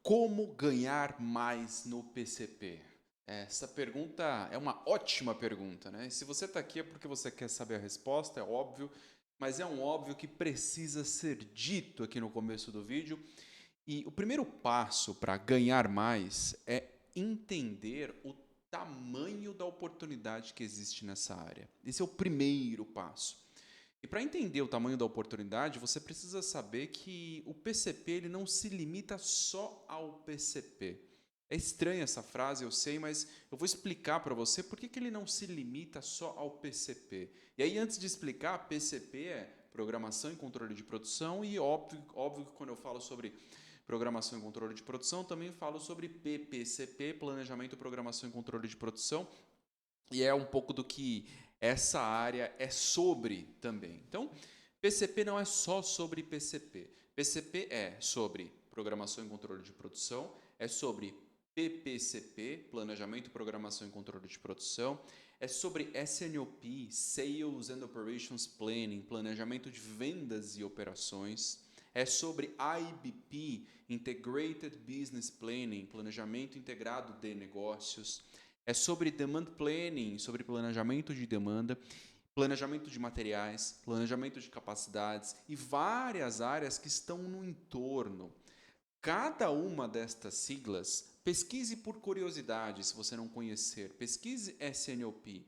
Como ganhar mais no PCP? Essa pergunta é uma ótima pergunta, né? Se você está aqui é porque você quer saber a resposta, é óbvio, mas é um óbvio que precisa ser dito aqui no começo do vídeo. E o primeiro passo para ganhar mais é entender o tamanho da oportunidade que existe nessa área. Esse é o primeiro passo. E para entender o tamanho da oportunidade, você precisa saber que o PCP ele não se limita só ao PCP. É estranha essa frase, eu sei, mas eu vou explicar para você por que ele não se limita só ao PCP. E aí, antes de explicar, PCP é Programação e Controle de Produção, e óbvio que quando eu falo sobre Programação e Controle de Produção, também falo sobre PPCP, Planejamento, Programação e Controle de Produção, e é um pouco do que essa área é sobre também. Então, PCP não é só sobre PCP. PCP é sobre Programação e Controle de Produção, é sobre PPCP, Planejamento, Programação e Controle de Produção, é sobre SNOP, Sales and Operations Planning, Planejamento de Vendas e Operações, é sobre IBP, Integrated Business Planning, Planejamento Integrado de Negócios, é sobre Demand Planning, sobre planejamento de demanda, planejamento de materiais, planejamento de capacidades e várias áreas que estão no entorno. Cada uma destas siglas, pesquise por curiosidade, se você não conhecer. Pesquise SNOP,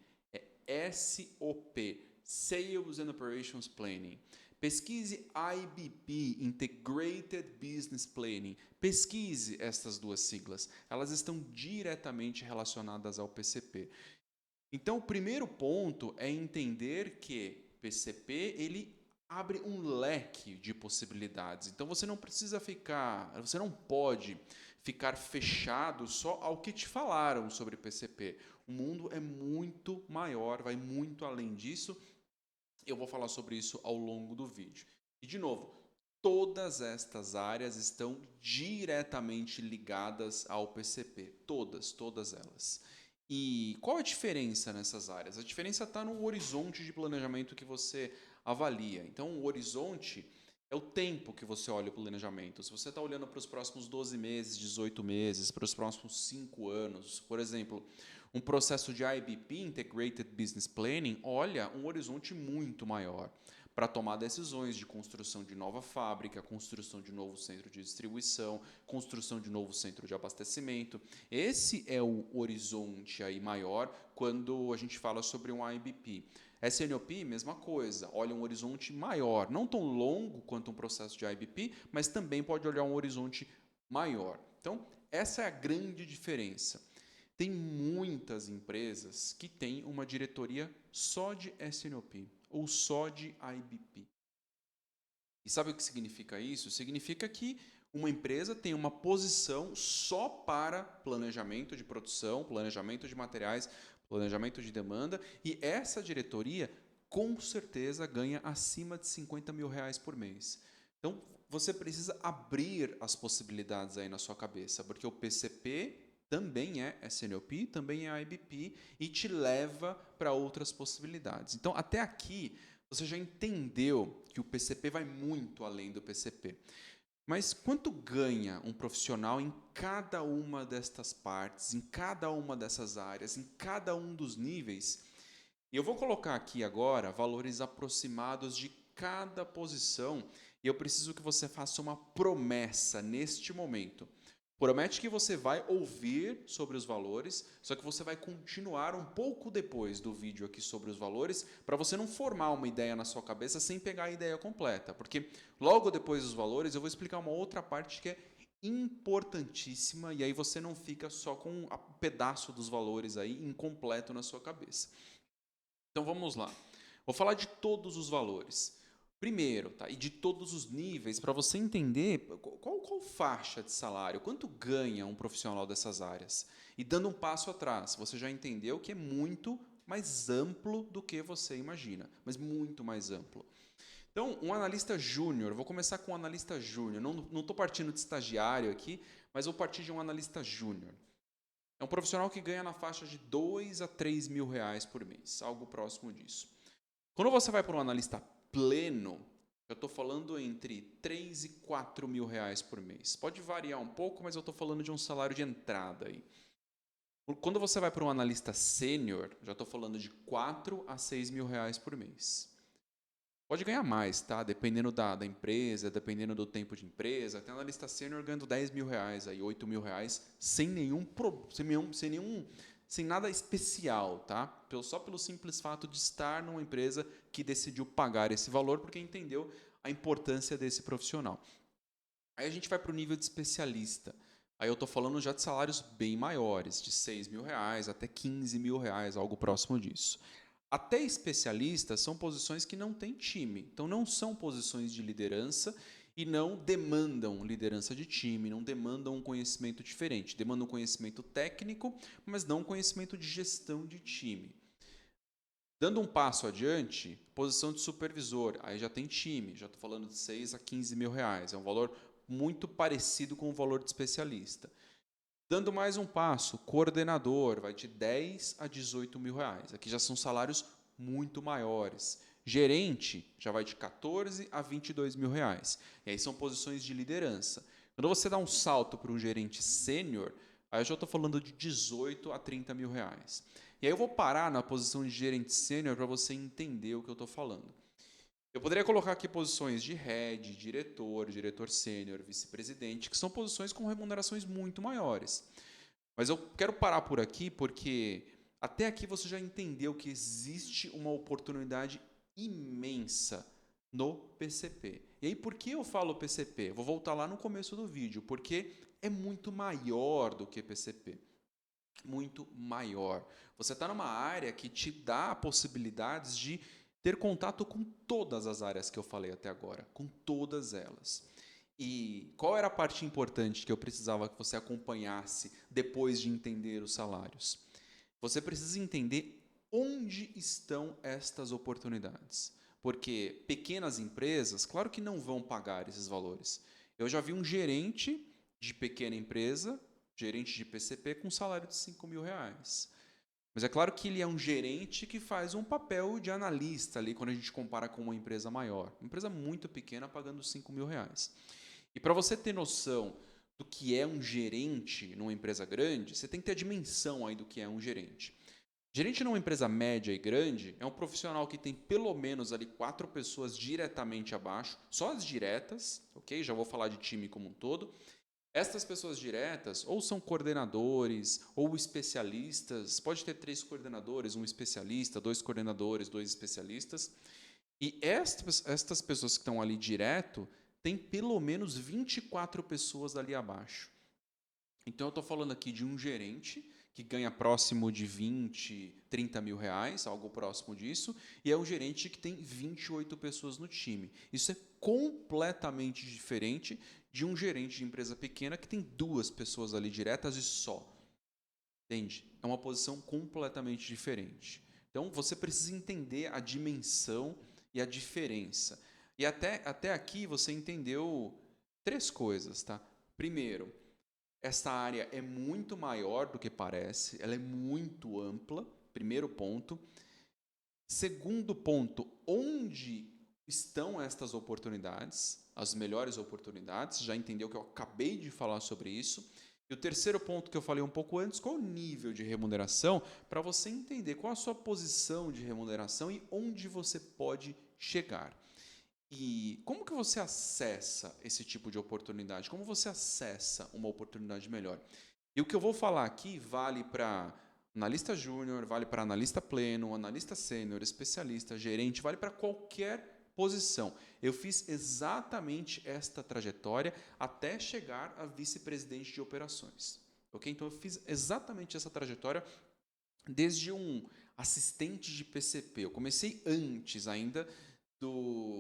é SOP, Sales and Operations Planning. Pesquise IBP, Integrated Business Planning. Pesquise estas duas siglas. Elas estão diretamente relacionadas ao PCP. Então, o primeiro ponto é entender que PCP ele abre um leque de possibilidades. Então você não pode ficar fechado só ao que te falaram sobre PCP. O mundo é muito maior, vai muito além disso. Eu vou falar sobre isso ao longo do vídeo. E de novo, todas estas áreas estão diretamente ligadas ao PCP, todas elas. E qual a diferença nessas áreas? A diferença está no horizonte de planejamento que você avalia. Então, o horizonte é o tempo que você olha o planejamento. Se você está olhando para os próximos 12 meses, 18 meses, para os próximos 5 anos, por exemplo, um processo de IBP, Integrated Business Planning, olha um horizonte muito maior para tomar decisões de construção de nova fábrica, construção de novo centro de distribuição, construção de novo centro de abastecimento. Esse é o horizonte aí maior quando a gente fala sobre um IBP. SNOP, mesma coisa, olha um horizonte maior, não tão longo quanto um processo de IBP, mas também pode olhar um horizonte maior. Então, essa é a grande diferença. Tem muitas empresas que têm uma diretoria só de SNOP ou só de IBP. E sabe o que significa isso? Significa que uma empresa tem uma posição só para planejamento de produção, planejamento de materiais, planejamento de demanda, e essa diretoria com certeza ganha acima de 50 mil reais por mês. Então você precisa abrir as possibilidades aí na sua cabeça, porque o PCP também é SNOP, também é IBP e te leva para outras possibilidades. Então até aqui você já entendeu que o PCP vai muito além do PCP. Mas quanto ganha um profissional em cada uma destas partes, em cada uma dessas áreas, em cada um dos níveis? E eu vou colocar aqui agora valores aproximados de cada posição e eu preciso que você faça uma promessa neste momento. Promete que você vai ouvir sobre os valores, só que você vai continuar um pouco depois do vídeo aqui sobre os valores, para você não formar uma ideia na sua cabeça sem pegar a ideia completa. Porque logo depois dos valores eu vou explicar uma outra parte que é importantíssima e aí você não fica só com um pedaço dos valores aí incompleto na sua cabeça. Então vamos lá. Vou falar de todos os valores. Primeiro, tá? E de todos os níveis, para você entender qual faixa de salário, quanto ganha um profissional dessas áreas. E dando um passo atrás, você já entendeu que é muito mais amplo do que você imagina, mas muito mais amplo. Então, um analista júnior, vou começar com um analista júnior, não estou partindo de estagiário aqui, mas vou partir de um analista júnior. É um profissional que ganha na faixa de 2 a 3 mil reais por mês, algo próximo disso. Quando você vai para um analista pleno, Eu estou falando entre 3 e 4 mil reais por mês. Pode variar um pouco, mas eu estou falando de um salário de entrada aí. Quando você vai para um analista sênior, já estou falando de 4 a 6 mil reais por mês. Pode ganhar mais, tá? Dependendo da empresa, dependendo do tempo de empresa. Tem analista sênior ganhando 10 mil reais, aí, 8 mil reais, sem nada especial, tá? Só pelo simples fato de estar numa empresa que decidiu pagar esse valor porque entendeu a importância desse profissional. Aí a gente vai para o nível de especialista. Aí eu estou falando já de salários bem maiores, de 6 mil reais até 15 mil reais, algo próximo disso. Até especialistas são posições que não têm time, então não são posições de liderança e não demandam liderança de time, não demandam um conhecimento diferente, demandam um conhecimento técnico, mas não um conhecimento de gestão de time. Dando um passo adiante, posição de supervisor, aí já tem time, já estou falando de 6 a 15 mil reais, é um valor muito parecido com o valor de especialista. Dando mais um passo, coordenador, vai de 10 a 18 mil reais. Aqui já são salários muito maiores. Gerente já vai de 14 a 22 mil reais. E aí são posições de liderança. Quando você dá um salto para um gerente sênior, aí eu já estou falando de 18 a 30 mil reais. E aí eu vou parar na posição de gerente sênior para você entender o que eu estou falando. Eu poderia colocar aqui posições de head, diretor sênior, vice-presidente, que são posições com remunerações muito maiores. Mas eu quero parar por aqui porque até aqui você já entendeu que existe uma oportunidade imensa no PCP. E aí, por que eu falo PCP? Vou voltar lá no começo do vídeo, porque é muito maior do que PCP. Muito maior. Você está numa área que te dá possibilidades de ter contato com todas as áreas que eu falei até agora, com todas elas. E qual era a parte importante que eu precisava que você acompanhasse depois de entender os salários? Você precisa entender onde estão estas oportunidades. Porque pequenas empresas, claro que não vão pagar esses valores. Eu já vi um gerente de pequena empresa, gerente de PCP, com salário de 5 mil reais. Mas é claro que ele é um gerente que faz um papel de analista ali quando a gente compara com uma empresa maior. Uma empresa muito pequena pagando 5 mil reais. E para você ter noção do que é um gerente numa empresa grande, você tem que ter a dimensão aí do que é um gerente. Gerente numa empresa média e grande é um profissional que tem pelo menos ali 4 pessoas diretamente abaixo, só as diretas, ok? Já vou falar de time como um todo. Estas pessoas diretas ou são coordenadores ou especialistas, pode ter 3 coordenadores, um especialista, 2 coordenadores, 2 especialistas. E estas pessoas que estão ali direto, tem pelo menos 24 pessoas ali abaixo. Então eu estou falando aqui de um gerente que ganha próximo de 20, 30 mil reais, algo próximo disso, e é um gerente que tem 28 pessoas no time. Isso é completamente diferente de um gerente de empresa pequena que tem 2 pessoas ali diretas e só. Entende? É uma posição completamente diferente. Então você precisa entender a dimensão e a diferença. E até aqui você entendeu 3 coisas, tá? Primeiro, essa área é muito maior do que parece, ela é muito ampla, primeiro ponto. Segundo ponto, onde estão estas oportunidades, as melhores oportunidades? Já entendeu que eu acabei de falar sobre isso. E o terceiro ponto que eu falei um pouco antes, qual o nível de remuneração, para você entender qual a sua posição de remuneração e onde você pode chegar. E como que você acessa esse tipo de oportunidade? Como você acessa uma oportunidade melhor? E o que eu vou falar aqui vale para analista júnior, vale para analista pleno, analista sênior, especialista, gerente, vale para qualquer posição. Eu fiz exatamente esta trajetória até chegar a vice-presidente de operações. Ok? Então eu fiz exatamente essa trajetória desde um assistente de PCP. Eu comecei antes ainda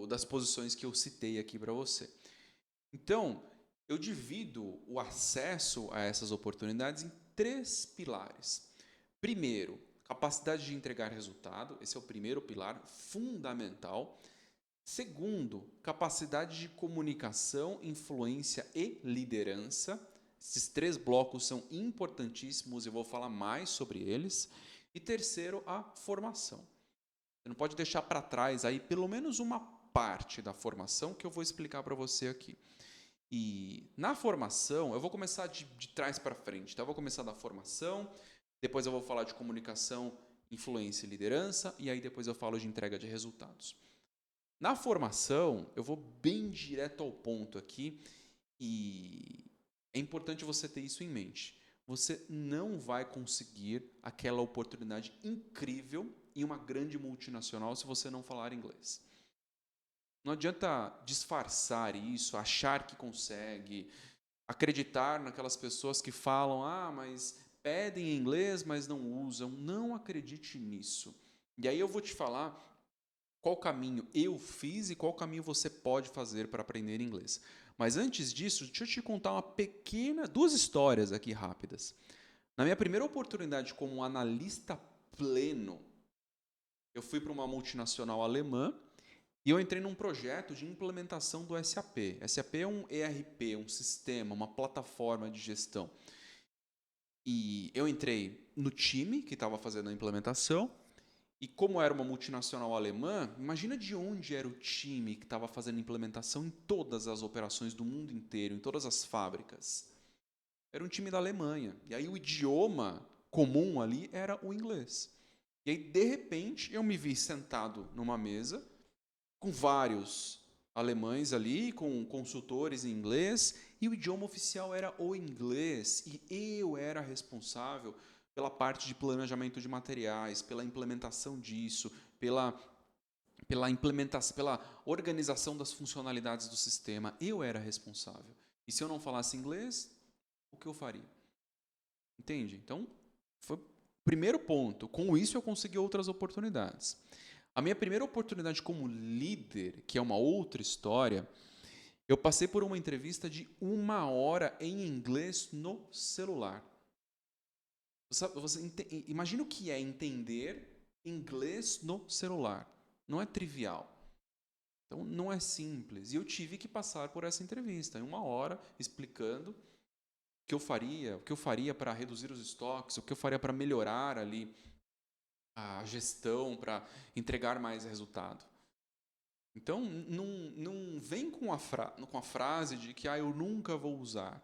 das posições que eu citei aqui para você. Então, eu divido o acesso a essas oportunidades em 3 pilares. Primeiro, capacidade de entregar resultado, esse é o primeiro pilar fundamental. Segundo, capacidade de comunicação, influência e liderança. Esses 3 blocos são importantíssimos e eu vou falar mais sobre eles. E terceiro, a formação. Você não pode deixar para trás aí pelo menos uma parte da formação que eu vou explicar para você aqui. E na formação, eu vou começar de trás para frente. Então, eu vou começar da formação, depois eu vou falar de comunicação, influência e liderança, e aí depois eu falo de entrega de resultados. Na formação, eu vou bem direto ao ponto aqui, e é importante você ter isso em mente. Você não vai conseguir aquela oportunidade incrível em uma grande multinacional se você não falar inglês. Não adianta disfarçar isso, achar que consegue, acreditar naquelas pessoas que falam, mas pedem inglês, mas não usam. Não acredite nisso. E aí eu vou te falar qual caminho eu fiz e qual caminho você pode fazer para aprender inglês. Mas antes disso, deixa eu te contar duas histórias aqui rápidas. Na minha primeira oportunidade como analista pleno, eu fui para uma multinacional alemã e eu entrei num projeto de implementação do SAP. SAP é um ERP, um sistema, uma plataforma de gestão. E eu entrei no time que estava fazendo a implementação. E como era uma multinacional alemã, imagina de onde era o time que estava fazendo a implementação em todas as operações do mundo inteiro, em todas as fábricas. Era um time da Alemanha. E aí o idioma comum ali era o inglês. E aí, de repente, eu me vi sentado numa mesa com vários alemães ali, com consultores em inglês, e o idioma oficial era o inglês, e eu era responsável pela parte de planejamento de materiais, pela implementação disso, pela implementação, pela organização das funcionalidades do sistema. Eu era responsável. E se eu não falasse inglês, o que eu faria? Entende? Então, foi o primeiro ponto. Com isso, eu consegui outras oportunidades. A minha primeira oportunidade como líder, que é uma outra história, eu passei por uma entrevista de 1 hora em inglês no celular. Imagina o que é entender inglês no celular. Não é trivial. Então, não é simples. E eu tive que passar por essa entrevista em 1 hora, explicando o que eu faria para reduzir os estoques, o que eu faria para melhorar ali a gestão, para entregar mais resultado. Então, não vem com a frase de que eu nunca vou usar,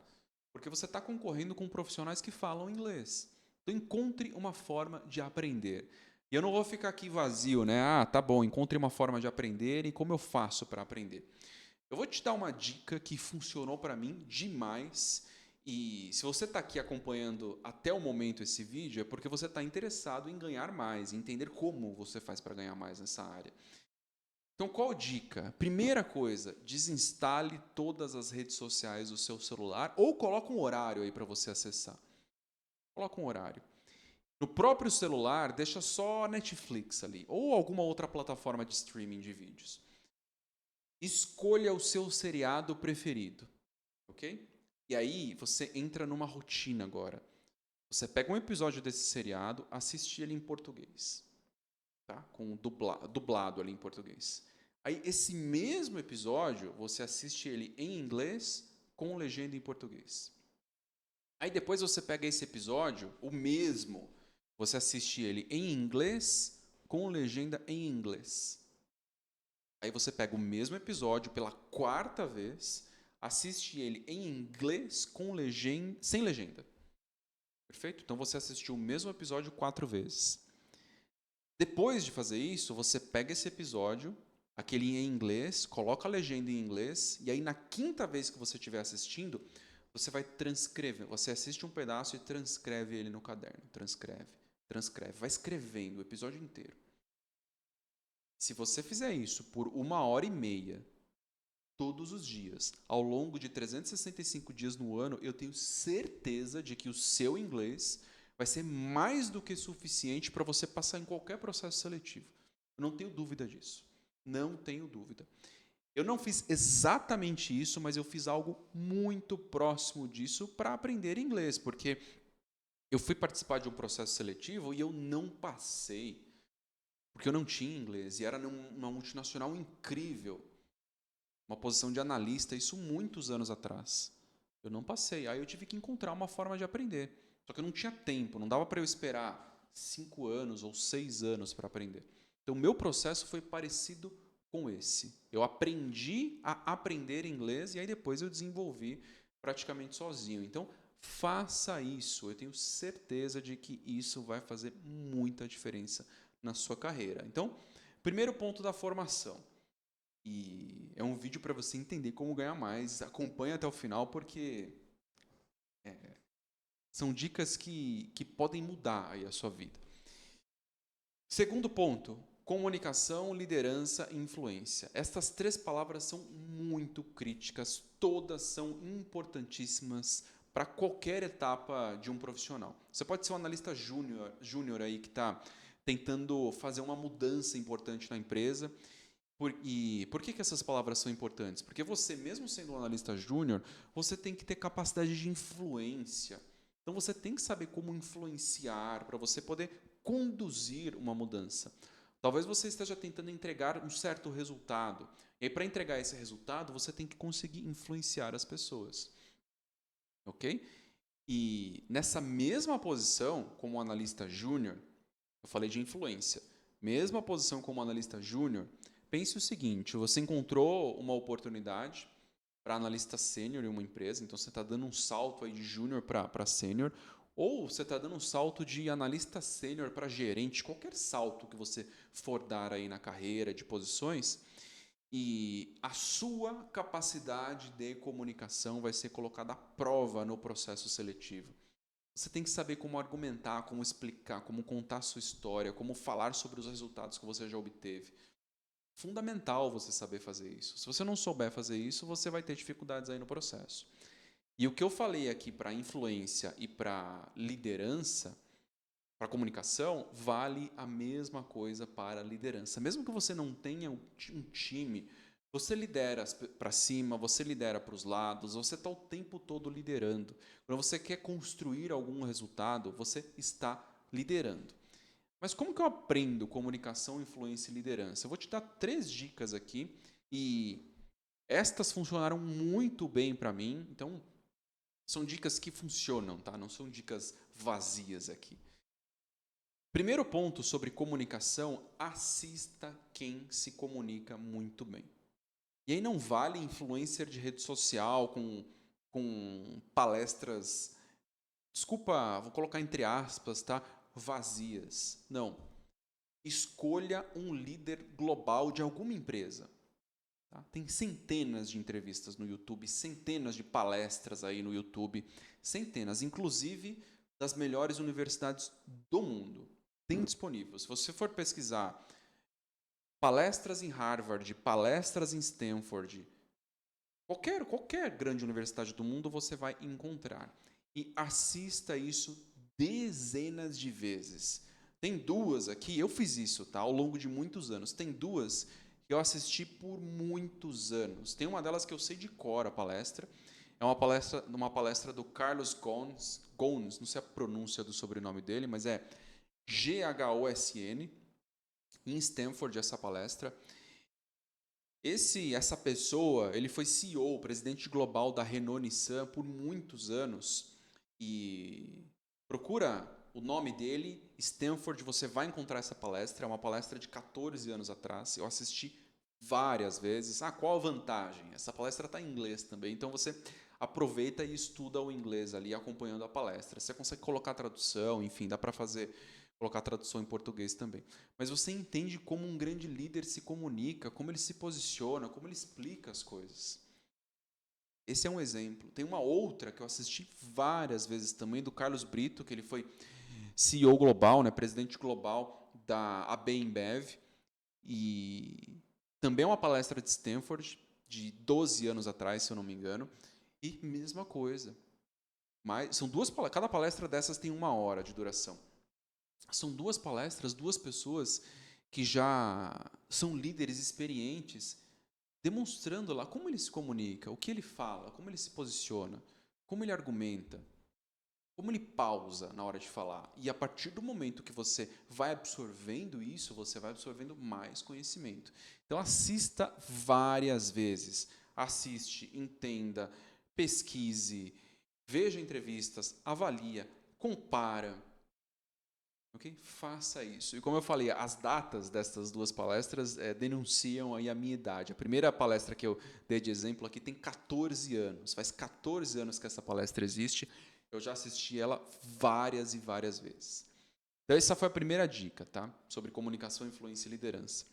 porque você está concorrendo com profissionais que falam inglês. Então, encontre uma forma de aprender. E eu não vou ficar aqui vazio, né? Tá bom, encontre uma forma de aprender e como eu faço para aprender. Eu vou te dar uma dica que funcionou para mim demais. E se você está aqui acompanhando até o momento esse vídeo, é porque você está interessado em ganhar mais, em entender como você faz para ganhar mais nessa área. Então, qual dica? Primeira coisa, desinstale todas as redes sociais do seu celular ou coloque um horário aí para você acessar. Coloca um horário. No próprio celular, deixa só Netflix ali ou alguma outra plataforma de streaming de vídeos. Escolha o seu seriado preferido, ok? E aí você entra numa rotina agora. Você pega um episódio desse seriado, assiste ele em português, tá? Com dublado ali em português. Aí esse mesmo episódio, você assiste ele em inglês com legenda em português. Aí depois você pega esse episódio, o mesmo, você assiste ele em inglês com legenda em inglês. Aí você pega o mesmo episódio pela 4ª vez, assiste ele em inglês sem legenda. Perfeito? Então você assistiu o mesmo episódio 4 vezes. Depois de fazer isso, você pega esse episódio, aquele em inglês, coloca a legenda em inglês, e aí na 5ª vez que você estiver assistindo, você vai transcrever. Você assiste um pedaço e transcreve ele no caderno. Transcreve. Vai escrevendo o episódio inteiro. Se você fizer isso por 1 hora e meia, todos os dias, ao longo de 365 dias no ano, eu tenho certeza de que o seu inglês vai ser mais do que suficiente para você passar em qualquer processo seletivo. Eu não tenho dúvida disso. Não tenho dúvida. Eu não fiz exatamente isso, mas eu fiz algo muito próximo disso para aprender inglês, porque eu fui participar de um processo seletivo e eu não passei, porque eu não tinha inglês, e era numa multinacional incrível, uma posição de analista, isso muitos anos atrás. Eu não passei, aí eu tive que encontrar uma forma de aprender. Só que eu não tinha tempo, não dava para eu esperar 5 anos ou 6 anos para aprender. Então, o meu processo foi parecido com esse. Eu aprendi a aprender inglês e aí depois eu desenvolvi praticamente sozinho. Então, faça isso. Eu tenho certeza de que isso vai fazer muita diferença na sua carreira. Então, primeiro ponto da formação. E é um vídeo para você entender como ganhar mais. Acompanhe até o final porque são dicas que podem mudar aí a sua vida. Segundo ponto, comunicação, liderança e influência. Estas três palavras são muito críticas, todas são importantíssimas para qualquer etapa de um profissional. Você pode ser um analista júnior aí que está tentando fazer uma mudança importante na empresa. E por que essas palavras são importantes? Porque você, mesmo sendo um analista júnior, você tem que ter capacidade de influência. Então você tem que saber como influenciar para você poder conduzir uma mudança. Talvez você esteja tentando entregar um certo resultado. E aí, para entregar esse resultado, você tem que conseguir influenciar as pessoas. Ok? E nessa mesma posição, como analista júnior, eu falei de influência. Mesma posição como analista júnior, pense o seguinte: você encontrou uma oportunidade para analista sênior em uma empresa, então você está dando um salto aí de júnior para sênior, ou você está dando um salto de analista sênior para gerente, qualquer salto que você for dar aí na carreira de posições, e a sua capacidade de comunicação vai ser colocada à prova no processo seletivo. Você tem que saber como argumentar, como explicar, como contar a sua história, como falar sobre os resultados que você já obteve. Fundamental você saber fazer isso. Se você não souber fazer isso, você vai ter dificuldades aí no processo. E o que eu falei aqui para influência e para liderança, para comunicação, vale a mesma coisa para a liderança. Mesmo que você não tenha um time, você lidera para cima, você lidera para os lados, você está o tempo todo liderando. Quando você quer construir algum resultado, você está liderando. Mas como que eu aprendo comunicação, influência e liderança? Eu vou te dar 3 dicas aqui e estas funcionaram muito bem para mim. Então, são dicas que funcionam, tá? Não são dicas vazias aqui. Primeiro ponto sobre comunicação, assista quem se comunica muito bem. E aí não vale influencer de rede social com palestras, desculpa, vou colocar entre aspas, tá? Vazias. Não. Escolha um líder global de alguma empresa. Tá? Tem centenas de entrevistas no YouTube, centenas de palestras aí no YouTube, centenas, inclusive das melhores universidades do mundo. Tem disponível. Se você for pesquisar palestras em Harvard, palestras em Stanford, qualquer grande universidade do mundo você vai encontrar. E assista isso dezenas de vezes. Tem 2 aqui, eu fiz isso, tá? Ao longo de muitos anos. Tem 2 que eu assisti por muitos anos. Tem uma delas que eu sei de cor a palestra. É uma palestra do Carlos Ghosn, não sei a pronúncia do sobrenome dele, mas é Ghosn, em Stanford essa palestra. Essa pessoa, ele foi CEO, presidente global da Renault-Nissan por muitos anos. E procura o nome dele, Stanford, você vai encontrar essa palestra. É uma palestra de 14 anos atrás. Eu assisti várias vezes. Qual a vantagem? Essa palestra está em inglês também, então você aproveita e estuda o inglês ali acompanhando a palestra. Você consegue colocar tradução, enfim, dá para colocar tradução em português também. Mas você entende como um grande líder se comunica, como ele se posiciona, como ele explica as coisas. Esse é um exemplo. Tem uma outra que eu assisti várias vezes também, do Carlos Brito, que ele foi CEO global, né, presidente global da AB InBev. E também é uma palestra de Stanford, de 12 anos atrás, se eu não me engano. E mesma coisa. São cada palestra dessas tem 1 hora de duração. São 2 palestras, 2 pessoas que já são líderes experientes, demonstrando lá como ele se comunica, o que ele fala, como ele se posiciona, como ele argumenta, como ele pausa na hora de falar. E a partir do momento que você vai absorvendo isso, você vai absorvendo mais conhecimento. Então assista várias vezes. Assiste, entenda, pesquise, veja entrevistas, avalia, compara. Ok? Faça isso. E como eu falei, as datas dessas duas palestras denunciam aí a minha idade. A primeira palestra que eu dei de exemplo aqui tem 14 anos. Faz 14 anos que essa palestra existe. Eu já assisti ela várias e várias vezes. Então, essa foi a primeira dica, tá? Sobre comunicação, influência e liderança.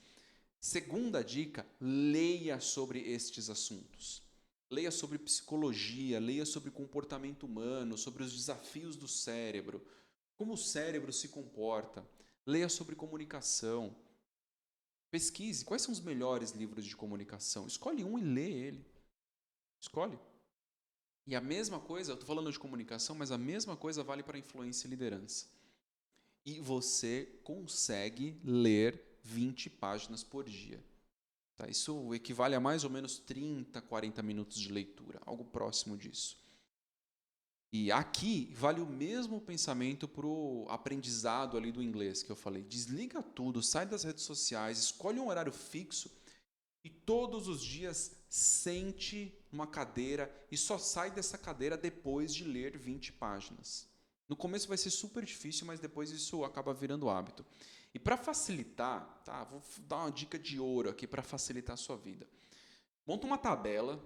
Segunda dica, leia sobre estes assuntos. Leia sobre psicologia, leia sobre comportamento humano, sobre os desafios do cérebro, como o cérebro se comporta. Leia sobre comunicação. Pesquise quais são os melhores livros de comunicação. Escolhe um e lê ele. Escolhe. E a mesma coisa, eu estou falando de comunicação, mas a mesma coisa vale para influência e liderança. E você consegue ler 20 páginas por dia. Tá? Isso equivale a mais ou menos 30, 40 minutos de leitura, algo próximo disso. E aqui vale o mesmo pensamento para o aprendizado ali do inglês que eu falei. Desliga tudo, sai das redes sociais, escolhe um horário fixo e todos os dias sente numa cadeira e só sai dessa cadeira depois de ler 20 páginas. No começo vai ser super difícil, mas depois isso acaba virando hábito. E para facilitar, tá? Vou dar uma dica de ouro aqui para facilitar a sua vida. Monta uma tabela,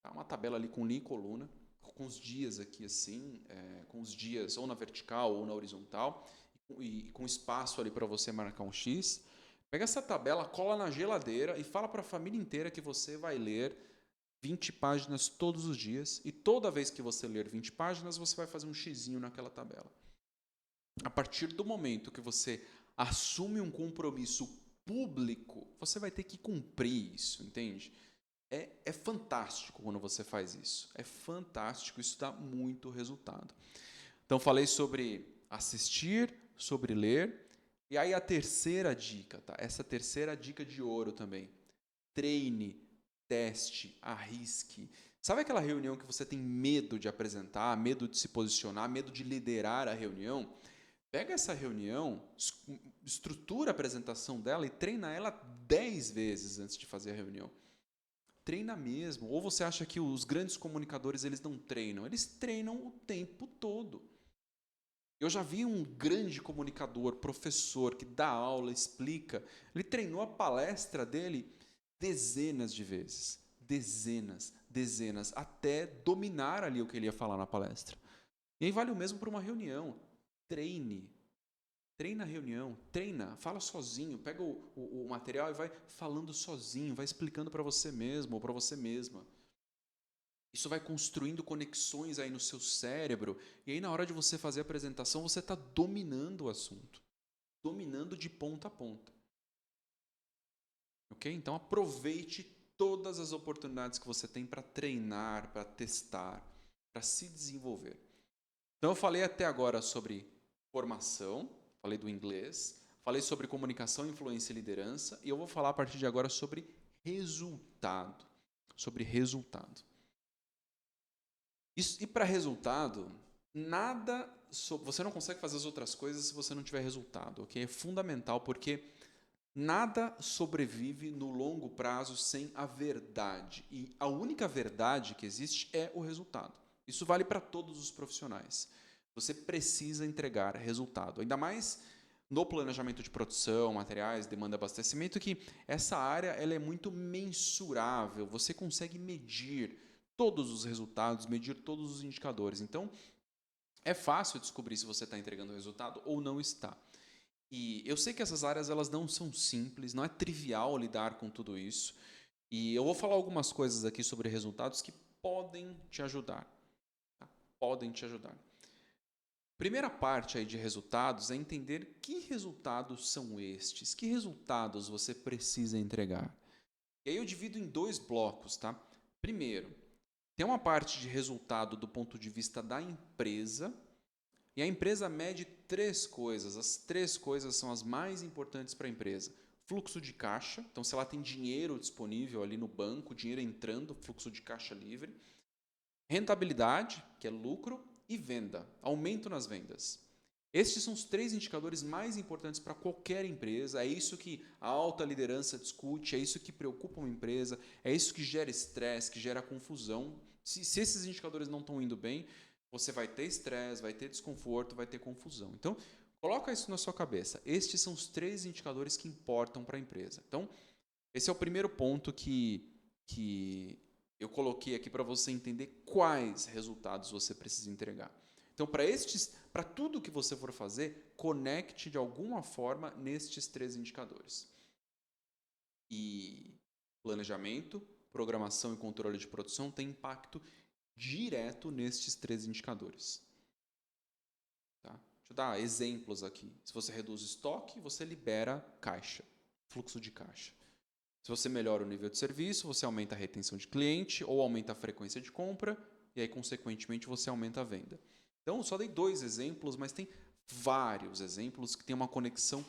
tá? Uma tabela ali com linha e coluna, com os dias aqui assim, com os dias ou na vertical ou na horizontal, e com espaço ali para você marcar um X. Pega essa tabela, cola na geladeira e fala para a família inteira que você vai ler 20 páginas todos os dias, e toda vez que você ler 20 páginas, você vai fazer um xizinho naquela tabela. A partir do momento que você assume um compromisso público, você vai ter que cumprir isso, entende? É fantástico quando você faz isso. É fantástico, isso dá muito resultado. Então, falei sobre assistir, sobre ler. E aí a terceira dica, tá? Essa terceira dica de ouro também. Treine, teste, arrisque. Sabe aquela reunião que você tem medo de apresentar, medo de se posicionar, medo de liderar a reunião? Pega essa reunião, estrutura a apresentação dela e treina ela 10 vezes antes de fazer a reunião. Treina mesmo. Ou você acha que os grandes comunicadores eles não treinam? Eles treinam o tempo todo. Eu já vi um grande comunicador, professor, que dá aula, explica. Ele treinou a palestra dele dezenas de vezes. Dezenas, até dominar ali o que ele ia falar na palestra. E aí vale o mesmo para uma reunião. Treine. Treina a reunião, fala sozinho, pega o material e vai falando sozinho, vai explicando para você mesmo ou para você mesma. Isso vai construindo conexões aí no seu cérebro, e aí na hora de você fazer a apresentação, você está dominando o assunto, dominando de ponta a ponta. Ok? Então aproveite todas as oportunidades que você tem para treinar, para testar, para se desenvolver. Então eu falei até agora sobre formação, falei do inglês, falei sobre comunicação, influência e liderança, e eu vou falar a partir de agora sobre resultado. Sobre resultado. E para resultado, você não consegue fazer as outras coisas se você não tiver resultado, ok? É fundamental porque nada sobrevive no longo prazo sem a verdade. E a única verdade que existe é o resultado. Isso vale para todos os profissionais. Você precisa entregar resultado. Ainda mais no planejamento de produção, materiais, demanda, abastecimento, que essa área ela é muito mensurável. Você consegue medir todos os resultados, medir todos os indicadores. Então, é fácil descobrir se você está entregando resultado ou não está. E eu sei que essas áreas elas não são simples, não é trivial lidar com tudo isso. E eu vou falar algumas coisas aqui sobre resultados que podem te ajudar. Tá? Podem te ajudar. Primeira parte aí de resultados é entender que resultados são estes, que resultados você precisa entregar. E aí eu divido em dois blocos, tá? Primeiro, tem uma parte de resultado do ponto de vista da empresa, e a empresa mede 3 coisas. As 3 coisas são as mais importantes para a empresa. Fluxo de caixa, então se ela tem dinheiro disponível ali no banco, dinheiro entrando, fluxo de caixa livre. Rentabilidade, que é lucro, e venda, aumento nas vendas. Estes são os 3 indicadores mais importantes para qualquer empresa. É isso que a alta liderança discute, é isso que preocupa uma empresa, é isso que gera estresse, que gera confusão. Se esses indicadores não estão indo bem, você vai ter estresse, vai ter desconforto, vai ter confusão. Então, Coloca isso na sua cabeça. Estes são os 3 indicadores que importam para a empresa. Então, esse é o primeiro ponto que eu coloquei aqui para você entender quais resultados você precisa entregar. Então, para tudo que você for fazer, conecte de alguma forma nestes 3 indicadores. E planejamento, programação e controle de produção têm impacto direto nestes 3 indicadores. Tá? Deixa eu dar exemplos aqui. Se você reduz estoque, você libera caixa, fluxo de caixa. Se você melhora o nível de serviço, você aumenta a retenção de cliente ou aumenta a frequência de compra e aí, consequentemente, você aumenta a venda. Então, eu só dei 2 exemplos, mas tem vários exemplos que têm uma conexão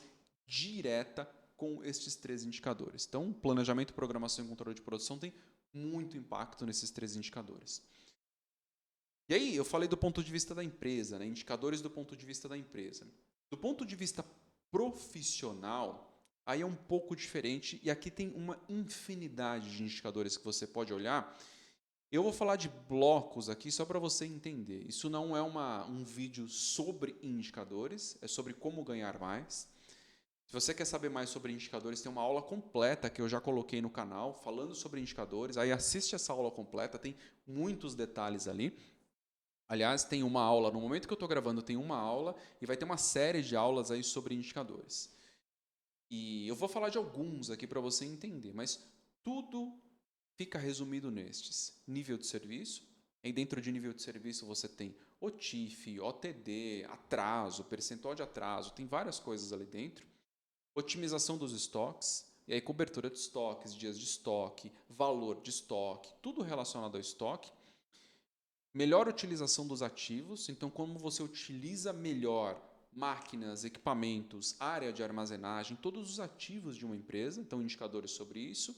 direta com estes 3 indicadores. Então, planejamento, programação e controle de produção tem muito impacto nesses 3 indicadores. E aí, eu falei do ponto de vista da empresa, né? Indicadores do ponto de vista da empresa. Do ponto de vista profissional, aí é um pouco diferente e aqui tem uma infinidade de indicadores que você pode olhar. Eu vou falar de blocos aqui só para você entender. Isso não é um vídeo sobre indicadores, é sobre como ganhar mais. Se você quer saber mais sobre indicadores, tem uma aula completa que eu já coloquei no canal falando sobre indicadores. Aí assiste essa aula completa, tem muitos detalhes ali. Aliás, tem uma aula, no momento que eu estou gravando, tem uma aula e vai ter uma série de aulas aí sobre indicadores. E eu vou falar de alguns aqui para você entender, mas tudo fica resumido nestes. Nível de serviço, e dentro de nível de serviço você tem OTIF, OTD, atraso, percentual de atraso, tem várias coisas ali dentro. Otimização dos estoques, e aí cobertura de estoques, dias de estoque, valor de estoque, tudo relacionado ao estoque. Melhor utilização dos ativos, então como você utiliza melhor máquinas, equipamentos, área de armazenagem, todos os ativos de uma empresa, então indicadores sobre isso.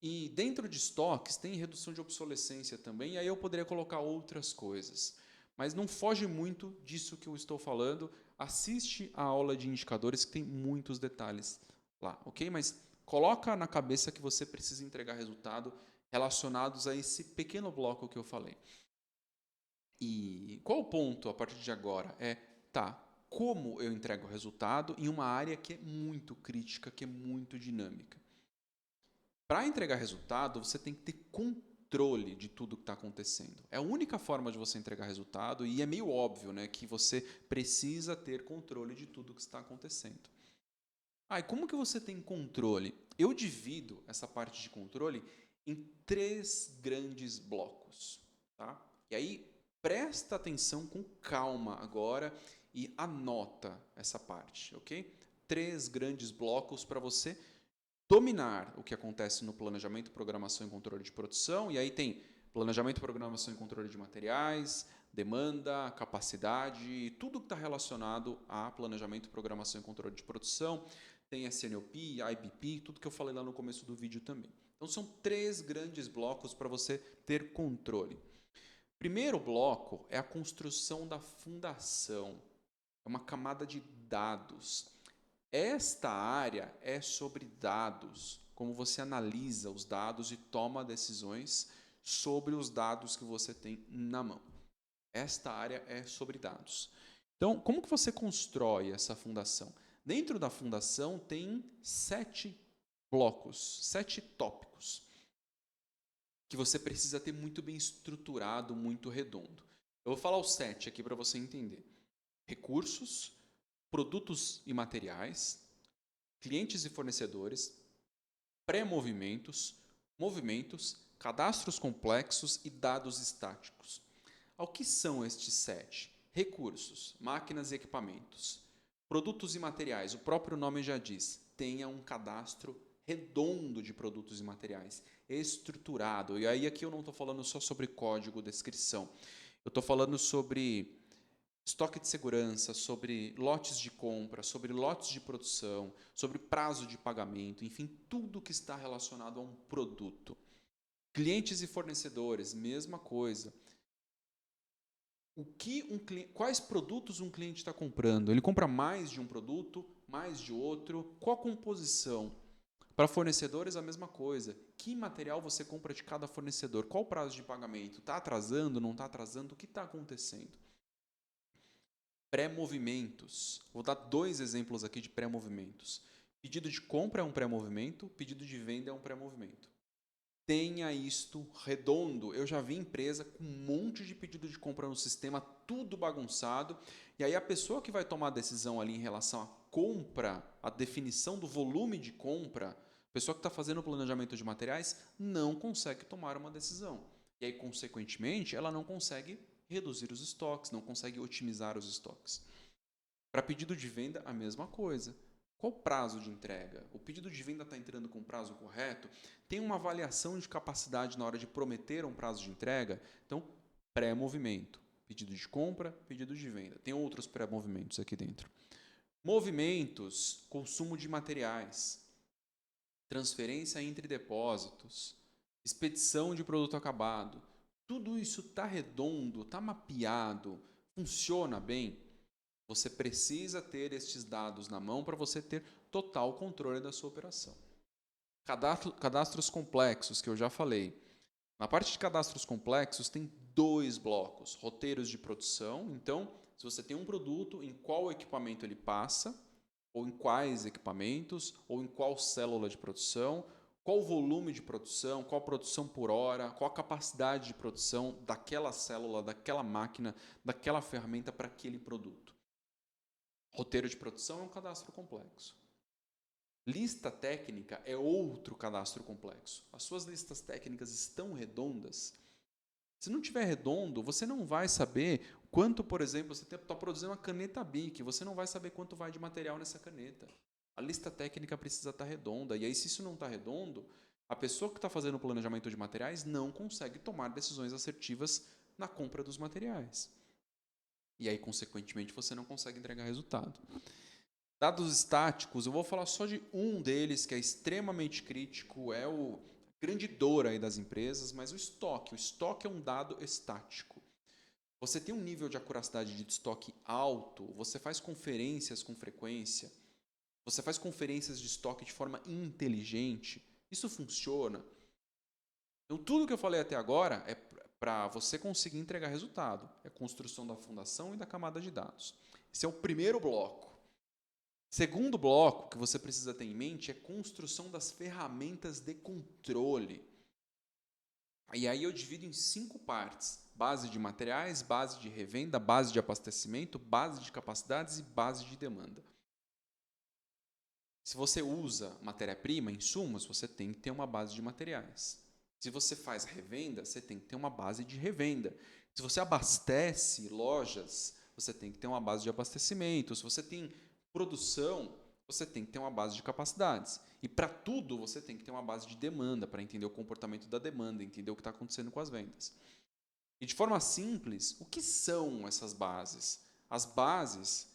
E dentro de estoques tem redução de obsolescência também, e aí eu poderia colocar outras coisas. Mas não foge muito disso que eu estou falando, assiste a aula de indicadores que tem muitos detalhes lá, ok? Mas coloca na cabeça que você precisa entregar resultado relacionados a esse pequeno bloco que eu falei. E qual o ponto a partir de agora? Como eu entrego o resultado em uma área que é muito crítica, que é muito dinâmica. Para entregar resultado, você tem que ter controle de tudo que está acontecendo. É a única forma de você entregar resultado e é meio óbvio, né, que você precisa ter controle de tudo que está acontecendo. E como que você tem controle? Eu divido essa parte de controle em 3 grandes blocos. Tá? E aí, presta atenção com calma agora e anota essa parte, ok? 3 grandes blocos para você dominar o que acontece no planejamento, programação e controle de produção. E aí tem planejamento, programação e controle de materiais, demanda, capacidade, tudo que está relacionado a planejamento, programação e controle de produção. Tem SNOP, IBP, tudo que eu falei lá no começo do vídeo também. Então são 3 grandes blocos para você ter controle. Primeiro bloco é a construção da fundação. É uma camada de dados. Esta área é sobre dados, como você analisa os dados e toma decisões sobre os dados que você tem na mão. Esta área é sobre dados. Então, como que você constrói essa fundação? Dentro da fundação tem 7 blocos, 7 tópicos, que você precisa ter muito bem estruturado, muito redondo. Eu vou falar os 7 aqui para você entender. Recursos, produtos e materiais, clientes e fornecedores, pré-movimentos, movimentos, cadastros complexos e dados estáticos. Ao que são estes 7? Recursos, máquinas e equipamentos. Produtos e materiais, o próprio nome já diz, tenha um cadastro redondo de produtos e materiais, estruturado. E aí aqui eu não estou falando só sobre código, descrição. Eu estou falando sobre estoque de segurança, sobre lotes de compra, sobre lotes de produção, sobre prazo de pagamento, enfim, tudo que está relacionado a um produto. Clientes e fornecedores, mesma coisa. Quais produtos um cliente está comprando? Ele compra mais de um produto, mais de outro? Qual a composição? Para fornecedores, a mesma coisa. Que material você compra de cada fornecedor? Qual o prazo de pagamento? Está atrasando? Não está atrasando? O que está acontecendo? Pré-movimentos. Vou dar 2 exemplos aqui de pré-movimentos. Pedido de compra é um pré-movimento, pedido de venda é um pré-movimento. Tenha isto redondo. Eu já vi empresa com um monte de pedido de compra no sistema, tudo bagunçado, e aí a pessoa que vai tomar a decisão ali em relação à compra, a definição do volume de compra, a pessoa que está fazendo o planejamento de materiais, não consegue tomar uma decisão. E aí, consequentemente, ela não consegue reduzir os estoques, não consegue otimizar os estoques. Para pedido de venda, a mesma coisa. Qual o prazo de entrega? O pedido de venda está entrando com o prazo correto? Tem uma avaliação de capacidade na hora de prometer um prazo de entrega? Então, pré-movimento. Pedido de compra, pedido de venda. Tem outros pré-movimentos aqui dentro. Movimentos, consumo de materiais, transferência entre depósitos, expedição de produto acabado. Tudo isso está redondo, está mapeado, funciona bem? Você precisa ter estes dados na mão para você ter total controle da sua operação. Cadastros complexos, que eu já falei. Na parte de cadastros complexos, tem 2 blocos. Roteiros de produção. Então, se você tem um produto, em qual equipamento ele passa, ou em quais equipamentos, ou em qual célula de produção, qual o volume de produção, qual a produção por hora, qual a capacidade de produção daquela célula, daquela máquina, daquela ferramenta para aquele produto. Roteiro de produção é um cadastro complexo. Lista técnica é outro cadastro complexo. As suas listas técnicas estão redondas? Se não tiver redondo, você não vai saber quanto, por exemplo, você está produzindo uma caneta Bic, você não vai saber quanto vai de material nessa caneta. A lista técnica precisa estar redonda. E aí, se isso não está redondo, a pessoa que está fazendo o planejamento de materiais não consegue tomar decisões assertivas na compra dos materiais. E aí, consequentemente, você não consegue entregar resultado. Dados estáticos, eu vou falar só de um deles que é extremamente crítico, é o grande dor aí das empresas, mas o estoque. O estoque é um dado estático. Você tem um nível de acuracidade de estoque alto, você faz conferências com frequência, você faz conferências de estoque de forma inteligente, isso funciona. Então, tudo que eu falei até agora é para você conseguir entregar resultado. É construção da fundação e da camada de dados. Esse é o primeiro bloco. Segundo bloco que você precisa ter em mente é construção das ferramentas de controle. E aí eu divido em 5 partes: base de materiais, base de revenda, base de abastecimento, base de capacidades e base de demanda. Se você usa matéria-prima, insumos, você tem que ter uma base de materiais. Se você faz revenda, você tem que ter uma base de revenda. Se você abastece lojas, você tem que ter uma base de abastecimento. Se você tem produção, você tem que ter uma base de capacidades. E para tudo, você tem que ter uma base de demanda, para entender o comportamento da demanda, entender o que está acontecendo com as vendas. E de forma simples, o que são essas bases? As bases,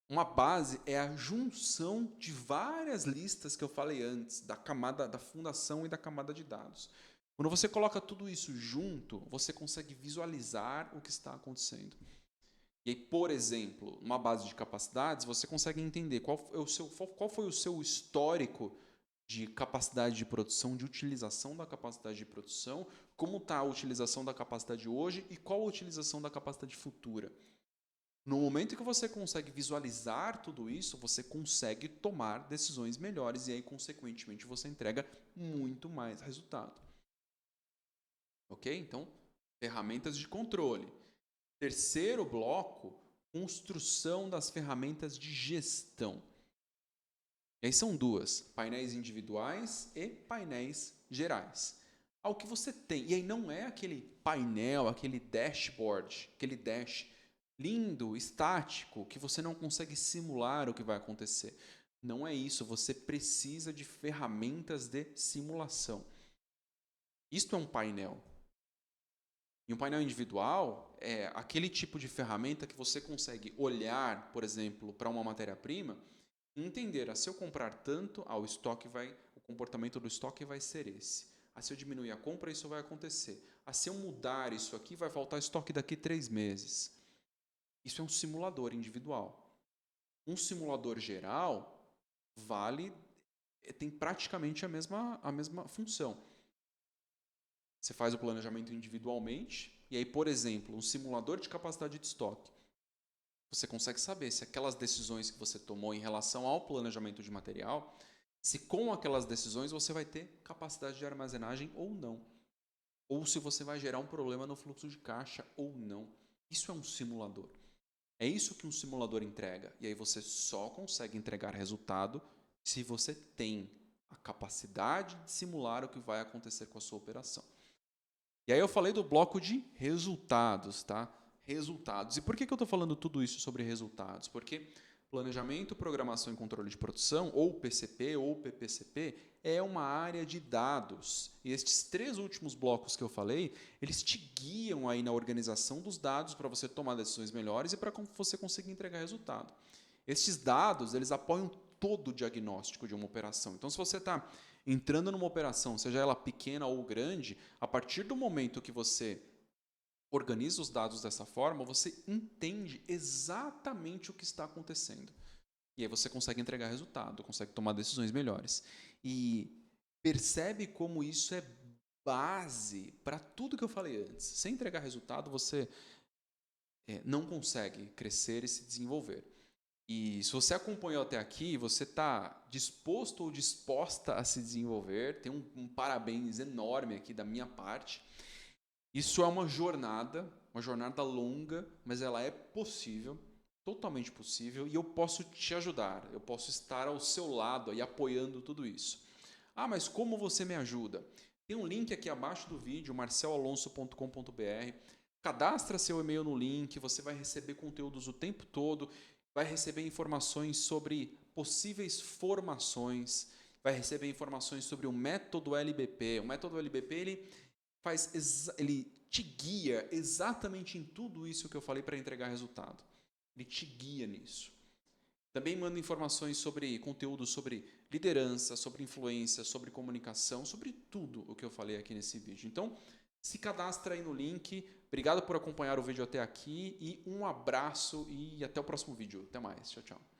uma base é a junção de várias listas que eu falei antes, da camada da fundação e da camada de dados. Quando você coloca tudo isso junto, você consegue visualizar o que está acontecendo. E aí, por exemplo, uma base de capacidades, você consegue entender qual foi o seu histórico de capacidade de produção, de utilização da capacidade de produção, como está a utilização da capacidade hoje e qual a utilização da capacidade futura. No momento que você consegue visualizar tudo isso, você consegue tomar decisões melhores e aí, consequentemente, você entrega muito mais resultado. Ok? Então, ferramentas de controle. Terceiro bloco, construção das ferramentas de gestão. E aí são 2, painéis individuais e painéis gerais. Ao que você tem, e aí não é aquele painel, aquele dashboard, aquele dash lindo, estático, que você não consegue simular o que vai acontecer. Não é isso, você precisa de ferramentas de simulação. Isto é um painel. E um painel individual é aquele tipo de ferramenta que você consegue olhar, por exemplo, para uma matéria-prima e entender, se eu comprar tanto, o comportamento do estoque vai ser esse. Se eu diminuir a compra, isso vai acontecer. Se eu mudar isso aqui, vai faltar estoque daqui 3 meses. Isso é um simulador individual. Um simulador geral tem praticamente a mesma função. Você faz o planejamento individualmente, e aí, por exemplo, um simulador de capacidade de estoque. Você consegue saber se aquelas decisões que você tomou em relação ao planejamento de material, se com aquelas decisões você vai ter capacidade de armazenagem ou não. Ou se você vai gerar um problema no fluxo de caixa ou não. Isso é um simulador. É isso que um simulador entrega. E aí você só consegue entregar resultado se você tem a capacidade de simular o que vai acontecer com a sua operação. E aí eu falei do bloco de resultados, tá? Resultados. E por que eu estou falando tudo isso sobre resultados? Porque planejamento, programação e controle de produção, ou PCP ou PPCP, é uma área de dados. E estes 3 últimos blocos que eu falei, eles te guiam aí na organização dos dados para você tomar decisões melhores e para você conseguir entregar resultado. Estes dados, eles apoiam todo o diagnóstico de uma operação. Então, se você está entrando numa operação, seja ela pequena ou grande, a partir do momento que você organiza os dados dessa forma, você entende exatamente o que está acontecendo. E aí você consegue entregar resultado, consegue tomar decisões melhores. E percebe como isso é base para tudo que eu falei antes. Sem entregar resultado, você não consegue crescer e se desenvolver. E se você acompanhou até aqui, você está disposto ou disposta a se desenvolver, tem um parabéns enorme aqui da minha parte. Isso é uma jornada longa, mas ela é possível, totalmente possível, e eu posso te ajudar, eu posso estar ao seu lado e apoiando tudo isso. Ah, mas como você me ajuda? Tem um link aqui abaixo do vídeo, marcelalonso.com.br. Cadastra seu e-mail no link, você vai receber conteúdos o tempo todo, vai receber informações sobre possíveis formações, vai receber informações sobre o método LBP. O método LBP ele te guia exatamente em tudo isso que eu falei para entregar resultado. Ele te guia nisso. Também manda informações sobre conteúdo sobre liderança, sobre influência, sobre comunicação, sobre tudo o que eu falei aqui nesse vídeo. Então, se cadastra aí no link. Obrigado por acompanhar o vídeo até aqui e um abraço e até o próximo vídeo. Até mais. Tchau, tchau.